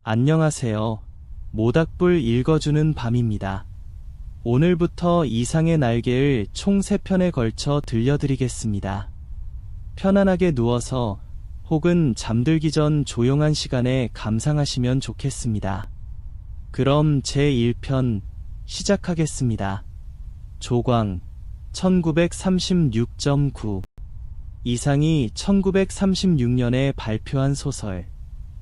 안녕하세요. 모닥불 읽어주는 밤입니다. 오늘부터 이상의 날개를 총 3편에 걸쳐 들려드리겠습니다. 편안하게 누워서 혹은 잠들기 전 조용한 시간에 감상하시면 좋겠습니다. 그럼 제1편 시작하겠습니다. 조광 1936.9 이상이 1936년에 발표한 소설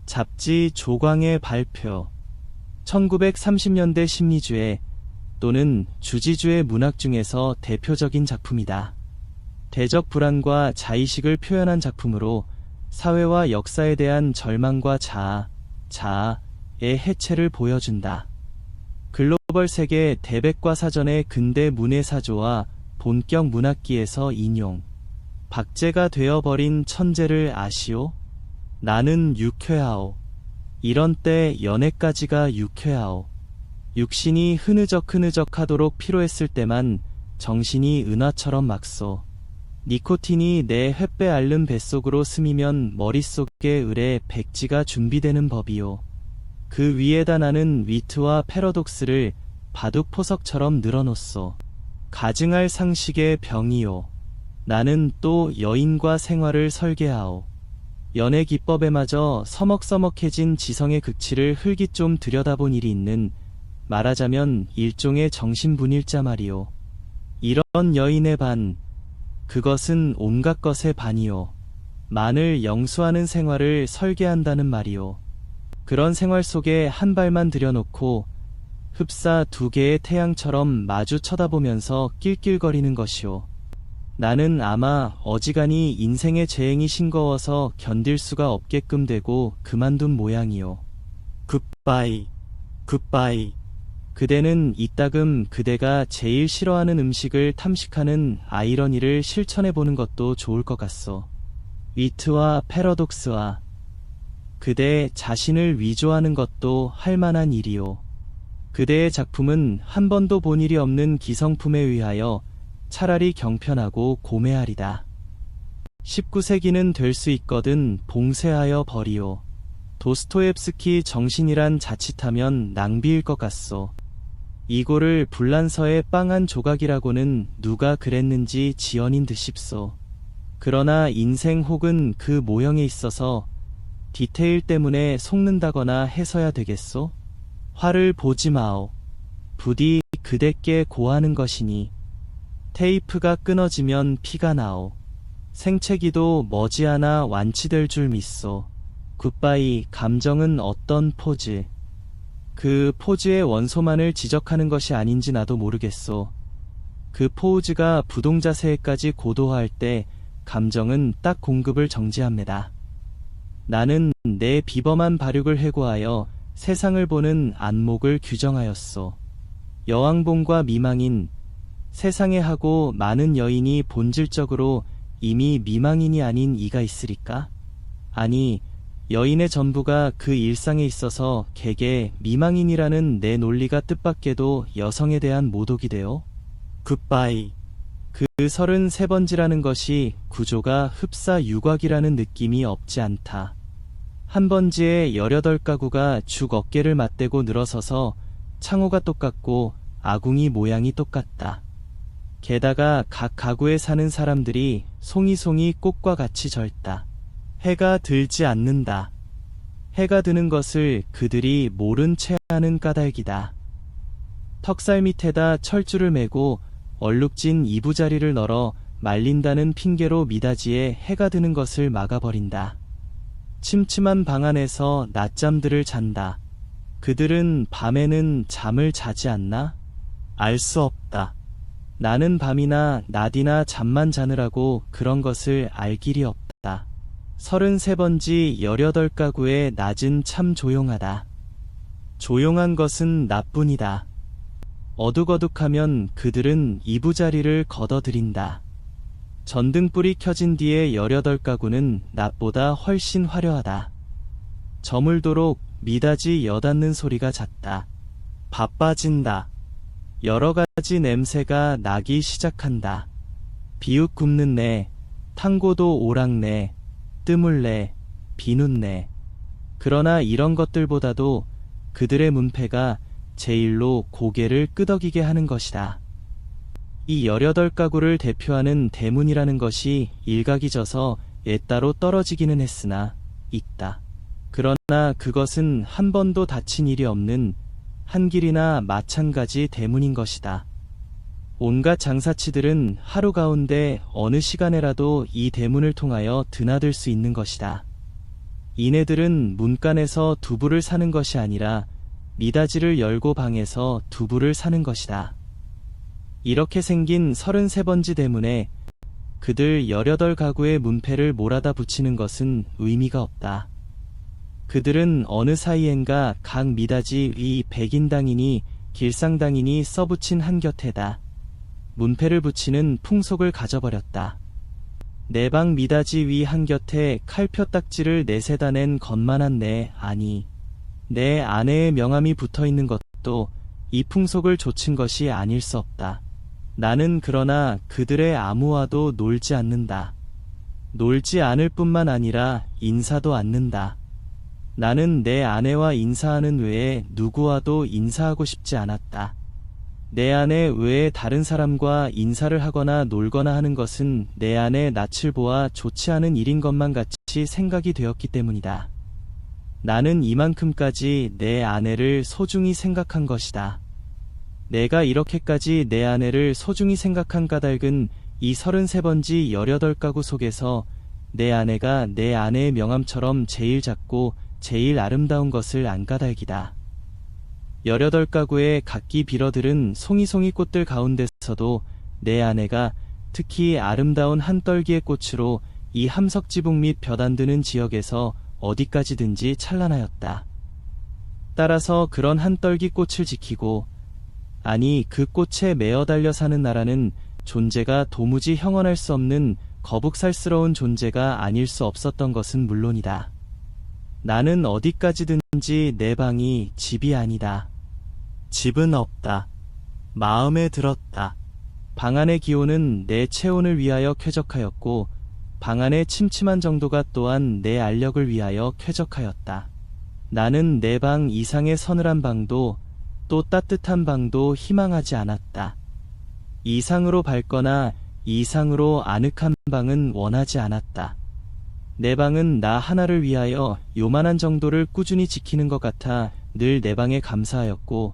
잡지 조광의 발표 1930년대 심리주의 또는 주지주의 문학 중에서 대표적인 작품이다. 대적 불안과 자의식을 표현한 작품으로 사회와 역사에 대한 절망과 자아의 해체를 보여준다. 글로벌 세계 대백과 사전의 근대 문해사조와 본격 문학기에서 인용. 박제가 되어버린 천재를 아시오? 나는 유쾌하오. 이런 때 연애까지가 유쾌하오. 육신이 흐느적 하도록 피로했을 때만 정신이 은하처럼 막소. 니코틴이 내 횃배 앓는 뱃속으로 스미면 머릿속에 을의 백지가 준비되는 법이요. 그 위에다 나는 위트와 패러독스를 바둑포석처럼 늘어놓소. 가증할 상식의 병이요. 나는 또 여인과 생활을 설계하오. 연애 기법에마저 서먹서먹해진 지성의 극치를 흘기 좀 들여다본 일이 있는 말하자면 일종의 정신분일자 말이요. 이런 여인의 반, 그것은 온갖 것의 반이요. 만을 영수하는 생활을 설계한다는 말이요. 그런 생활 속에 한 발만 들여놓고 흡사 2개의 태양처럼 마주 쳐다보면서 낄낄거리는 것이요. 나는 아마 어지간히 인생의 재행이 싱거워서 견딜 수가 없게끔 되고 그만둔 모양이요. 굿바이. 그대는 이따금 그대가 제일 싫어하는 음식을 탐식하는 아이러니를 실천해보는 것도 좋을 것 같소. 위트와 패러독스와 그대 자신을 위조하는 것도 할 만한 일이요. 그대의 작품은 한 번도 본 일이 없는 기성품에 의하여 차라리 경편하고 고매하리다. 19세기는 될 수 있거든 봉쇄하여 버리오. 도스토옙스키 정신이란 자칫하면 낭비일 것 같소. 이고를 불란서의 빵 한 조각이라고는 누가 그랬는지 지연인 듯싶소. 그러나 인생 혹은 그 모형에 있어서 디테일 때문에 속는다거나 해서야 되겠소? 화를 보지 마오. 부디 그대께 고하는 것이니. 테이프가 끊어지면 피가 나오. 생채기도 머지않아 완치될 줄 믿소. 굿바이. 감정은 어떤 포즈? 그 포즈의 원소만을 지적하는 것이 아닌지 나도 모르겠소. 그 포즈가 부동자세에까지 고도화할 때 감정은 딱 공급을 정지합니다. 나는 내 비범한 발육을 해고하여 세상을 보는 안목을 규정하였소. 여왕봉과 미망인, 세상에 하고 많은 여인이 본질적으로 이미 미망인이 아닌 이가 있으리까? 아니, 여인의 전부가 그 일상에 있어서 개개 미망인이라는 내 논리가 뜻밖에도 여성에 대한 모독이 되어? 굿바이. 그 33번지라는 것이 구조가 흡사 유곽이라는 느낌이 없지 않다. 한 번지에 18가구가 죽 어깨를 맞대고 늘어서서 창호가 똑같고 아궁이 모양이 똑같다. 게다가 각 가구에 사는 사람들이 송이송이 꽃과 같이 젊다. 해가 들지 않는다. 해가 드는 것을 그들이 모른 채 하는 까닭이다. 턱살 밑에다 철줄을 매고 얼룩진 이부자리를 널어 말린다는 핑계로 미닫이에 해가 드는 것을 막아버린다. 침침한 방 안에서 낮잠들을 잔다. 그들은 밤에는 잠을 자지 않나? 알 수 없다. 나는 밤이나 낮이나 잠만 자느라고 그런 것을 알 길이 없다. 33번지 18가구의 낮은 참 조용하다. 조용한 것은 나뿐이다. 어둑어둑하면 그들은 이부자리를 걷어들인다. 전등불이 켜진 뒤에 18가구는 낮보다 훨씬 화려하다. 저물도록 미닫이 여닫는 소리가 잦다. 바빠진다. 여러가지 냄새가 나기 시작한다. 비육 굽는 내, 탕고도 오락내, 뜸을내, 비눈내. 그러나 이런 것들보다도 그들의 문패가 제일로 고개를 끄덕이게 하는 것이다. 이 18가구를 대표하는 대문이라는 것이 일각이 져서 옛따로 떨어지기는 했으나 있다. 그러나 그것은 한 번도 다친 일이 없는 한길이나 마찬가지 대문인 것이다. 온갖 장사치들은 하루 가운데 어느 시간에라도 이 대문을 통하여 드나들 수 있는 것이다. 이네들은 문간에서 두부를 사는 것이 아니라 미닫이를 열고 방에서 두부를 사는 것이다. 이렇게 생긴 33번지 대문에 그들 18가구의 문패를 몰아다 붙이는 것은 의미가 없다. 그들은 어느 사이엔가 각 미닫이 위 백인당이니 길상당이니 써붙인 한 곁에다 문패를 붙이는 풍속을 가져버렸다. 내 방 미닫이 위 한 곁에 칼표 딱지를 내세다 낸 것만한 내 아내의 명함이 붙어있는 것도 이 풍속을 좇은 것이 아닐 수 없다. 나는 그러나 그들의 아무와도 놀지 않는다. 놀지 않을 뿐만 아니라 인사도 않는다. 나는 내 아내와 인사하는 외에 누구와도 인사하고 싶지 않았다. 내 아내 외에 다른 사람과 인사를 하거나 놀거나 하는 것은 내 아내 낯을 보아 좋지 않은 일인 것만 같이 생각이 되었기 때문이다. 나는 이만큼까지 내 아내를 소중히 생각한 것이다. 내가 이렇게까지 내 아내를 소중히 생각한 까닭은 이 33번지 18가구 속에서 내 아내가 내 아내의 명함처럼 제일 작고 제일 아름다운 것을 안 까닭이다. 18가구의 각기 비러들은 송이송이 꽃들 가운데서도 내 아내가 특히 아름다운 한 떨기의 꽃으로 이 함석지붕 및 볕 안 드는 지역에서 어디까지든지 찬란하였다. 따라서 그런 한 떨기 꽃을 지키고 아니 그 꽃에 매어 달려 사는 나라는 존재가 도무지 형언할 수 없는 거북살스러운 존재가 아닐 수 없었던 것은 물론이다. 나는 어디까지든지 내 방이 집이 아니다. 집은 없다. 마음에 들었다. 방 안의 기온은 내 체온을 위하여 쾌적하였고 방 안의 침침한 정도가 또한 내 알력을 위하여 쾌적하였다. 나는 내 방 이상의 서늘한 방도 또 따뜻한 방도 희망하지 않았다. 이상으로 밝거나 이상으로 아늑한 방은 원하지 않았다. 내 방은 나 하나를 위하여 요만한 정도를 꾸준히 지키는 것 같아 늘 내 방에 감사하였고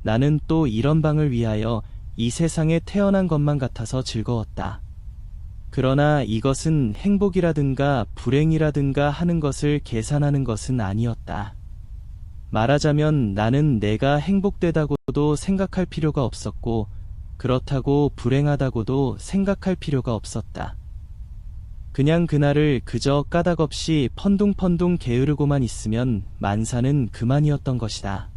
나는 또 이런 방을 위하여 이 세상에 태어난 것만 같아서 즐거웠다. 그러나 이것은 행복이라든가 불행이라든가 하는 것을 계산하는 것은 아니었다. 말하자면 나는 내가 행복되다고도 생각할 필요가 없었고 그렇다고 불행하다고도 생각할 필요가 없었다. 그냥 그날을 그저 까닭없이 펀둥펀둥 게으르고만 있으면 만사는 그만이었던 것이다.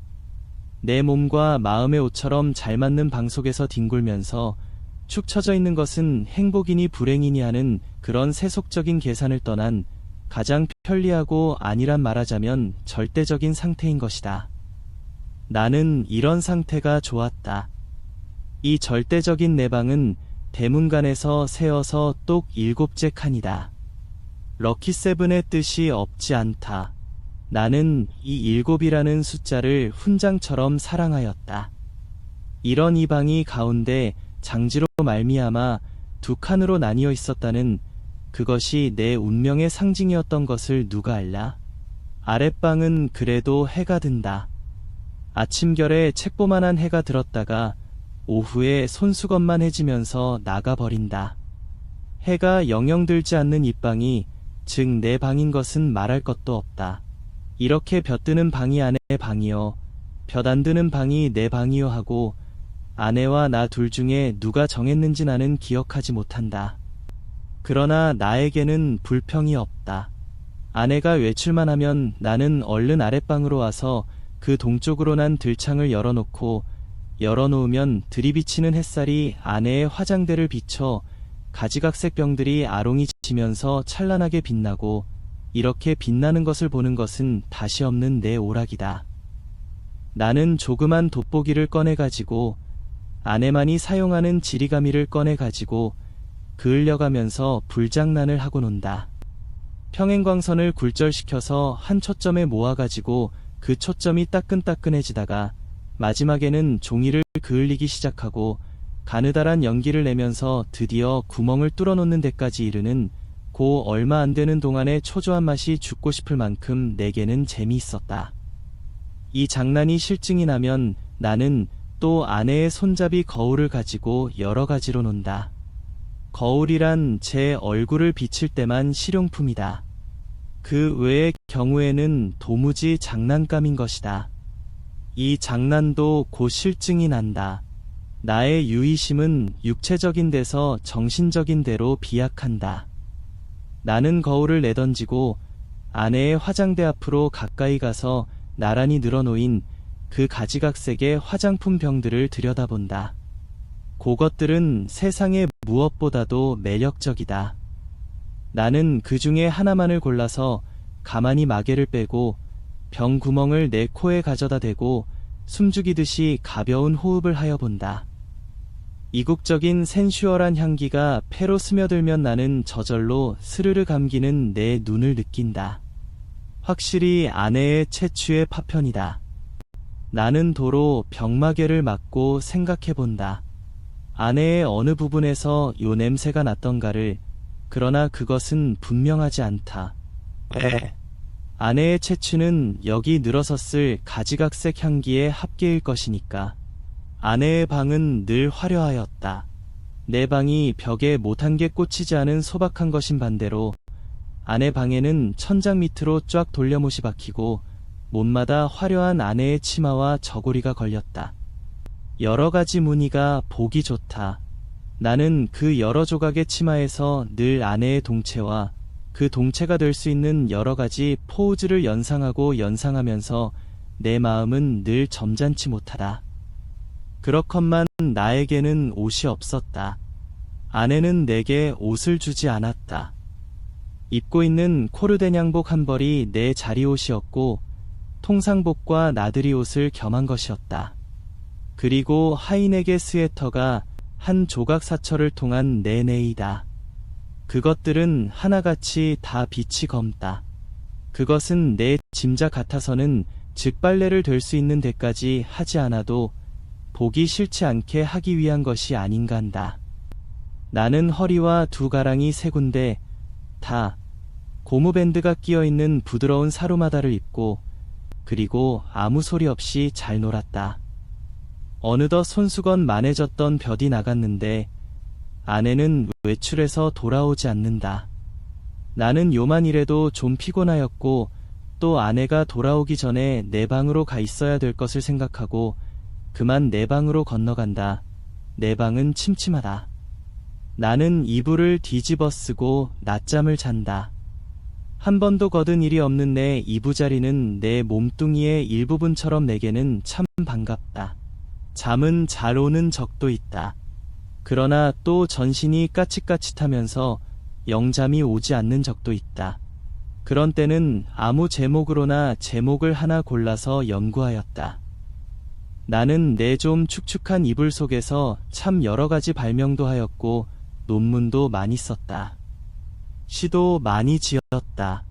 내 몸과 마음의 옷처럼 잘 맞는 방 속에서 뒹굴면서 축 처져 있는 것은 행복이니 불행이니 하는 그런 세속적인 계산을 떠난 가장 편리하고 안일한 말하자면 절대적인 상태인 것이다. 나는 이런 상태가 좋았다. 이 절대적인 내 방은 대문간에서 세어서 똑 7째 칸이다. 럭키세븐의 뜻이 없지 않다. 나는 이 7이라는 숫자를 훈장처럼 사랑하였다. 이런 이 방이 가운데 장지로 말미암아 2칸으로 나뉘어 있었다는 그것이 내 운명의 상징이었던 것을 누가 알라? 아랫방은 그래도 해가 든다. 아침결에 책보만한 해가 들었다가 오후에 손수건만 해지면서 나가버린다. 해가 영영 들지 않는 이 방이 즉 내 방인 것은 말할 것도 없다. 이렇게 볕 드는 방이 아내의 방이요 볕 안 드는 방이 내 방이요 하고 아내와 나 둘 중에 누가 정했는지 나는 기억하지 못한다. 그러나 나에게는 불평이 없다. 아내가 외출만 하면 나는 얼른 아랫방으로 와서 그 동쪽으로 난 들창을 열어놓으면 들이비치는 햇살이 아내의 화장대를 비춰 가지각색 병들이 아롱이 지면서 찬란하게 빛나고 이렇게 빛나는 것을 보는 것은 다시 없는 내 오락이다. 나는 조그만 돋보기를 꺼내가지고 아내만이 사용하는 지리가미를 꺼내가지고 그을려가면서 불장난을 하고 논다. 평행광선을 굴절시켜서 한 초점에 모아가지고 그 초점이 따끈따끈해지다가 마지막에는 종이를 그을리기 시작하고 가느다란 연기를 내면서 드디어 구멍을 뚫어놓는 데까지 이르는 고 얼마 안 되는 동안의 초조한 맛이 죽고 싶을 만큼 내게는 재미있었다. 이 장난이 실증이 나면 나는 또 아내의 손잡이 거울을 가지고 여러 가지로 논다. 거울이란 제 얼굴을 비칠 때만 실용품이다. 그 외의 경우에는 도무지 장난감인 것이다. 이 장난도 곧 실증이 난다. 나의 유의심은 육체적인 데서 정신적인 데로 비약한다. 나는 거울을 내던지고 아내의 화장대 앞으로 가까이 가서 나란히 늘어놓인 그 가지각색의 화장품 병들을 들여다본다. 그것들은 세상의 무엇보다도 매력적이다. 나는 그 중에 하나만을 골라서 가만히 마개를 빼고 병 구멍을 내 코에 가져다 대고 숨죽이듯이 가벼운 호흡을 하여 본다. 이국적인 센슈얼한 향기가 폐로 스며들면 나는 저절로 스르르 감기는 내 눈을 느낀다. 확실히 아내의 채취의 파편이다. 나는 도로 병마개를 맞고 생각해본다. 아내의 어느 부분에서 요 냄새가 났던가를. 그러나 그것은 분명하지 않다. 아내의 채취는 여기 늘어섰을 가지각색 향기의 합계일 것이니까. 아내의 방은 늘 화려하였다. 내 방이 벽에 못한 게 꽂히지 않은 소박한 것인 반대로 아내 방에는 천장 밑으로 쫙 돌려못이 박히고 못마다 화려한 아내의 치마와 저고리가 걸렸다. 여러 가지 무늬가 보기 좋다. 나는 그 여러 조각의 치마에서 늘 아내의 동체와 그 동체가 될 수 있는 여러 가지 포즈를 연상하고 연상하면서 내 마음은 늘 점잖지 못하다. 그렇건만 나에게는 옷이 없었다. 아내는 내게 옷을 주지 않았다. 입고 있는 코르덴 양복 한 벌이 내 자리옷이었고 통상복과 나들이 옷을 겸한 것이었다. 그리고 하이넥의 스웨터가 한 조각 사철을 통한 내 네이다. 그것들은 하나같이 다 빛이 검다. 그것은 내 짐작 같아서는 즉 빨래를 될 수 있는 데까지 하지 않아도 보기 싫지 않게 하기 위한 것이 아닌가 한다. 나는 허리와 두 가랑이 세 군데 다 고무밴드가 끼어있는 부드러운 사루마다를 입고 그리고 아무 소리 없이 잘 놀았다. 어느덧 손수건 만해졌던 볕이 나갔는데 아내는 외출해서 돌아오지 않는다. 나는 요만이라도 좀 피곤하였고 또 아내가 돌아오기 전에 내 방으로 가 있어야 될 것을 생각하고 그만 내 방으로 건너간다. 내 방은 침침하다. 나는 이불을 뒤집어 쓰고 낮잠을 잔다. 한 번도 거둔 일이 없는 내 이부자리는 내 몸뚱이의 일부분처럼 내게는 참 반갑다. 잠은 잘 오는 적도 있다. 그러나 또 전신이 까칫까칫하면서 영잠이 오지 않는 적도 있다. 그런 때는 아무 제목으로나 제목을 하나 골라서 연구하였다. 나는 내 좀 축축한 이불 속에서 참 여러 가지 발명도 하였고 논문도 많이 썼다. 시도 많이 지었다.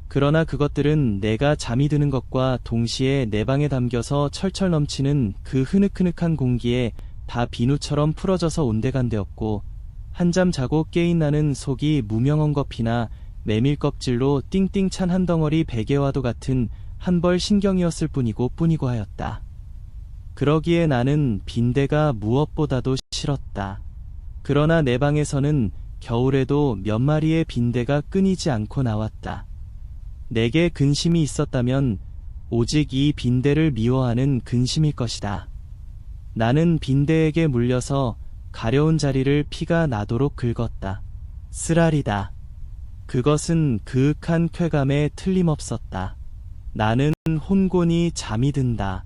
그러나 그것들은 내가 잠이 드는 것과 동시에 내 방에 담겨서 철철 넘치는 그 흐느흐느한 공기에 다 비누처럼 풀어져서 온데간데없고 한잠 자고 깨인 나는 속이 무명언거피나 메밀 껍질로 띵띵 찬 한 덩어리 베개와도 같은 한 벌 신경이었을 뿐이고 하였다. 그러기에 나는 빈대가 무엇보다도 싫었다. 그러나 내 방에서는 겨울에도 몇 마리의 빈대가 끊이지 않고 나왔다. 내게 근심이 있었다면 오직 이 빈대를 미워하는 근심일 것이다. 나는 빈대에게 물려서 가려운 자리를 피가 나도록 긁었다. 쓰라리다. 그것은 그윽한 쾌감에 틀림없었다. 나는 혼곤히 잠이 든다.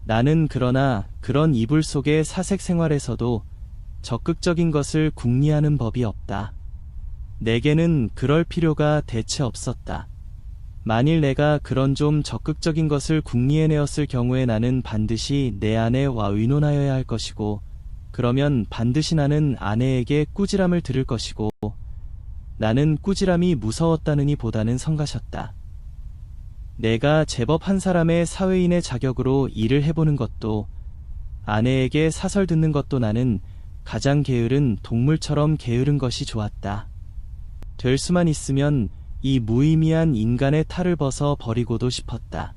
나는 그러나 그런 이불 속의 사색 생활에서도 적극적인 것을 궁리하는 법이 없다. 내게는 그럴 필요가 대체 없었다. 만일 내가 그런 좀 적극적인 것을 궁리해내었을 경우에 나는 반드시 내 아내와 의논하여야 할 것이고 그러면 반드시 나는 아내에게 꾸지람을 들을 것이고 나는 꾸지람이 무서웠다느니 보다는 성가셨다. 내가 제법 한 사람의 사회인의 자격으로 일을 해보는 것도, 아내에게 사설 듣는 것도 나는 가장 게으른 동물처럼 게으른 것이 좋았다. 될 수만 있으면 이 무의미한 인간의 탈을 벗어 버리고도 싶었다.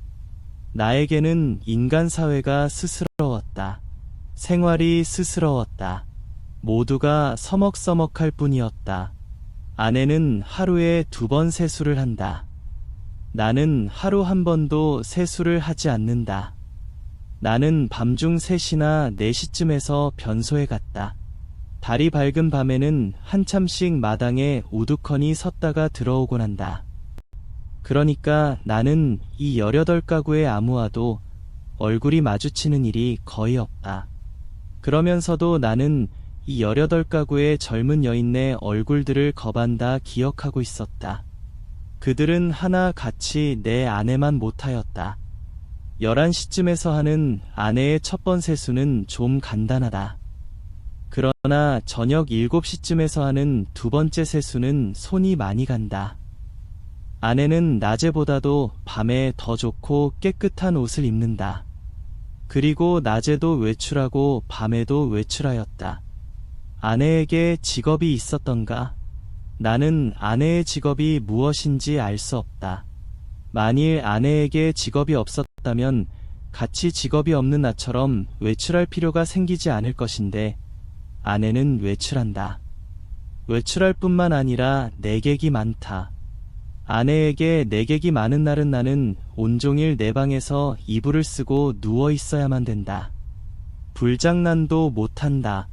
나에게는 인간 사회가 스스러웠다. 생활이 스스러웠다. 모두가 서먹서먹할 뿐이었다. 아내는 하루에 2번 세수를 한다. 나는 하루 1번도 세수를 하지 않는다. 나는 밤중 3시나 4시쯤에서 변소에 갔다. 달이 밝은 밤에는 한참씩 마당에 우두커니 섰다가 들어오곤 한다. 그러니까 나는 이 18가구의 아무와도 얼굴이 마주치는 일이 거의 없다. 그러면서도 나는 이 18가구의 젊은 여인네 얼굴들을 거반다 기억하고 있었다. 그들은 하나 같이 내 아내만 못하였다. 11시쯤에서 하는 아내의 첫 번 세수는 좀 간단하다. 그러나 저녁 7시쯤에서 하는 2번째 세수는 손이 많이 간다. 아내는 낮에보다도 밤에 더 좋고 깨끗한 옷을 입는다. 그리고 낮에도 외출하고 밤에도 외출하였다. 아내에게 직업이 있었던가? 나는 아내의 직업이 무엇인지 알 수 없다. 만일 아내에게 직업이 없었다면 같이 직업이 없는 나처럼 외출할 필요가 생기지 않을 것인데, 아내는 외출한다. 외출할 뿐만 아니라 내객이 많다. 아내에게 내객이 많은 날은 나는 온종일 내 방에서 이불을 쓰고 누워 있어야만 된다. 불장난도 못한다.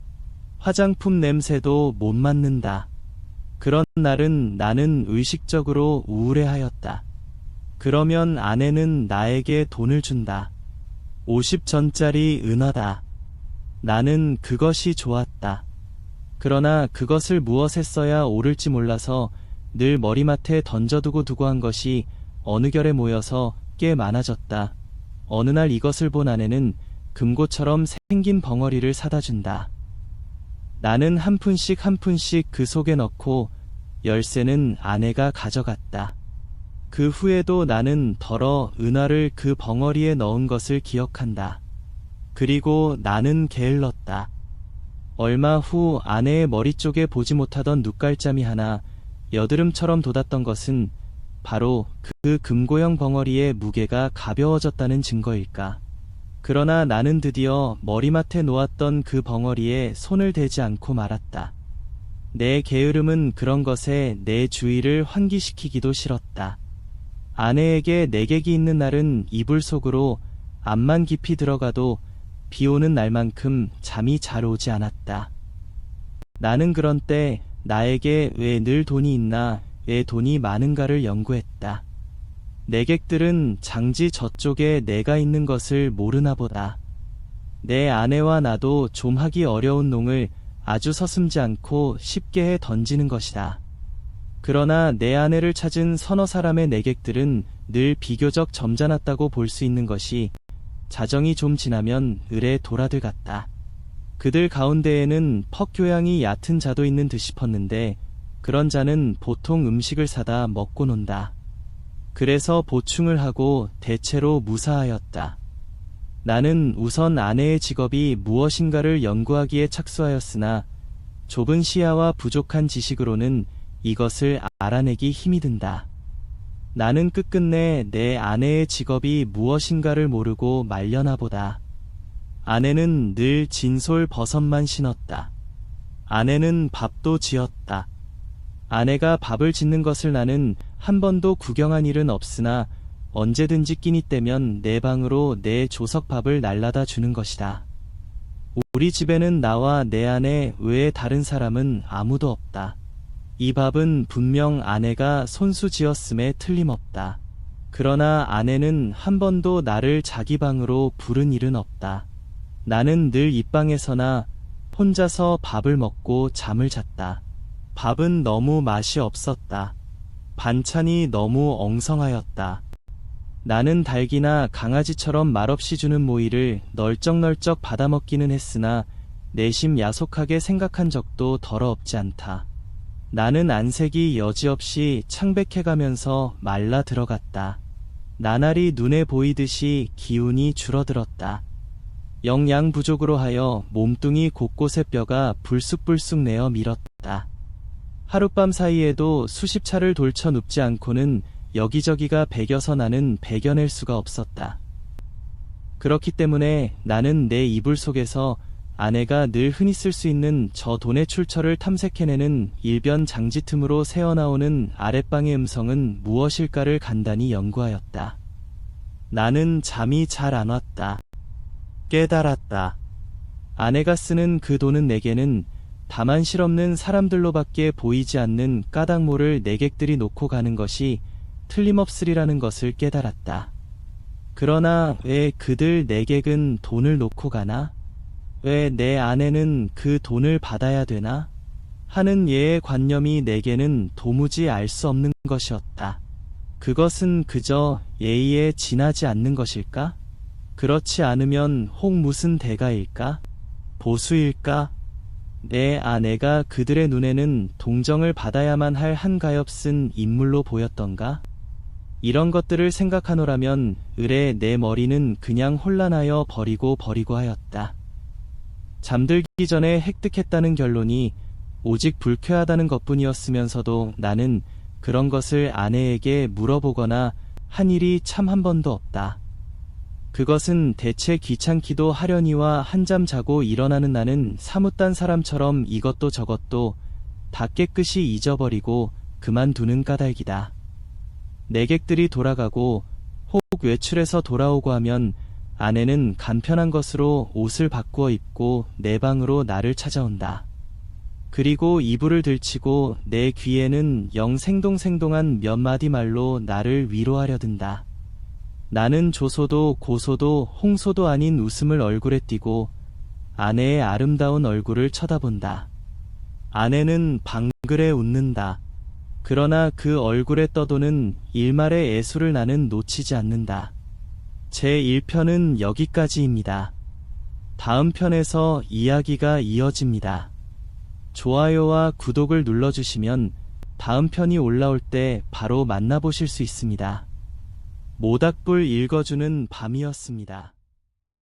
화장품 냄새도 못 맡는다. 그런 날은 나는 의식적으로 우울해하였다. 그러면 아내는 나에게 돈을 준다. 50전짜리 은하다. 나는 그것이 좋았다. 그러나 그것을 무엇에 써야 옳을지 몰라서 늘 머리맡에 던져두고 한 것이 어느 결에 모여서 꽤 많아졌다. 어느 날 이것을 본 아내는 금고처럼 생긴 벙어리를 사다 준다. 나는 한 푼씩 한 푼씩 그 속에 넣고 열쇠는 아내가 가져갔다. 그 후에도 나는 덜어 은화를 그 벙어리에 넣은 것을 기억한다. 그리고 나는 게을렀다. 얼마 후 아내의 머리 쪽에 보지 못하던 눈깔잠이 하나 여드름처럼 돋았던 것은 바로 그 금고형 벙어리의 무게가 가벼워졌다는 증거일까. 그러나 나는 드디어 머리맡에 놓았던 그 벙어리에 손을 대지 않고 말았다. 내 게으름은 그런 것에 내 주의를 환기시키기도 싫었다. 아내에게 내객이 있는 날은 이불 속으로 앞만 깊이 들어가도 비 오는 날만큼 잠이 잘 오지 않았다. 나는 그런 때 나에게 왜 늘 돈이 있나, 왜 돈이 많은가를 연구했다. 내객들은 장지 저쪽에 내가 있는 것을 모르나 보다. 내 아내와 나도 좀 하기 어려운 농을 아주 서슴지 않고 쉽게 해 던지는 것이다. 그러나 내 아내를 찾은 서너 사람의 내객들은 늘 비교적 점잖았다고 볼 수 있는 것이 자정이 좀 지나면 을의 도라들 같다. 그들 가운데에는 퍽 교양이 얕은 자도 있는 듯 싶었는데 그런 자는 보통 음식을 사다 먹고 논다. 그래서 보충을 하고 대체로 무사하였다. 나는 우선 아내의 직업이 무엇인가를 연구하기에 착수하였으나 좁은 시야와 부족한 지식으로는 이것을 알아내기 힘이 든다. 나는 끝끝내 내 아내의 직업이 무엇인가를 모르고 말려나 보다. 아내는 늘 진솔 버섯만 신었다. 아내는 밥도 지었다. 아내가 밥을 짓는 것을 나는 한 번도 구경한 일은 없으나 언제든지 끼니 때면 내 방으로 내 조석밥을 날라다 주는 것이다. 우리 집에는 나와 내 아내 외에 다른 사람은 아무도 없다. 이 밥은 분명 아내가 손수 지었음에 틀림없다. 그러나 아내는 한 번도 나를 자기 방으로 부른 일은 없다. 나는 늘 입방에서나 혼자서 밥을 먹고 잠을 잤다. 밥은 너무 맛이 없었다. 반찬이 너무 엉성하였다. 나는 닭이나 강아지처럼 말없이 주는 모이를 널쩍널쩍 받아먹기는 했으나 내심 야속하게 생각한 적도 덜어 없지 않다. 나는 안색이 여지없이 창백해가면서 말라 들어갔다. 나날이 눈에 보이듯이 기운이 줄어들었다. 영양 부족으로 하여 몸뚱이 곳곳의 뼈가 불쑥불쑥 내어 밀었다. 하룻밤 사이에도 수십 차를 돌쳐 눕지 않고는 여기저기가 배겨서 나는 배겨낼 수가 없었다. 그렇기 때문에 나는 내 이불 속에서 아내가 늘 흔히 쓸 수 있는 저 돈의 출처를 탐색해내는 일변 장지 틈으로 새어나오는 아랫방의 음성은 무엇일까를 간단히 연구하였다. 나는 잠이 잘 안 왔다. 깨달았다. 아내가 쓰는 그 돈은 내게는 다만 실없는 사람들로밖에 보이지 않는 까닭모를 내객들이 놓고 가는 것이 틀림없으리라는 것을 깨달았다. 그러나 왜 그들 내객은 돈을 놓고 가나? 왜 내 아내는 그 돈을 받아야 되나? 하는 예의 관념이 내게는 도무지 알 수 없는 것이었다. 그것은 그저 예의에 지나지 않는 것일까? 그렇지 않으면 혹 무슨 대가일까? 보수일까? 내 아내가 그들의 눈에는 동정을 받아야만 할 한가엾은 인물로 보였던가? 이런 것들을 생각하노라면 으레 내 머리는 그냥 혼란하여 버리고 하였다. 잠들기 전에 획득했다는 결론이 오직 불쾌하다는 것뿐이었으면서도 나는 그런 것을 아내에게 물어보거나 한 일이 참 한 번도 없다. 그것은 대체 귀찮기도 하려니와 한잠 자고 일어나는 나는 사뭇단 사람처럼 이것도 저것도 다 깨끗이 잊어버리고 그만두는 까닭이다. 내객들이 돌아가고 혹 외출해서 돌아오고 하면 아내는 간편한 것으로 옷을 바꾸어 입고 내 방으로 나를 찾아온다. 그리고 이불을 들치고 내 귀에는 영 생동생동한 몇 마디 말로 나를 위로하려 든다. 나는 조소도 고소도 홍소도 아닌 웃음을 얼굴에 띠고 아내의 아름다운 얼굴을 쳐다본다. 아내는 방글에 웃는다. 그러나 그 얼굴에 떠도는 일말의 애수를 나는 놓치지 않는다. 제1편은 여기까지입니다. 다음 편에서 이야기가 이어집니다. 좋아요와 구독을 눌러주시면 다음 편이 올라올 때 바로 만나보실 수 있습니다. 모닥불 읽어주는 밤이었습니다.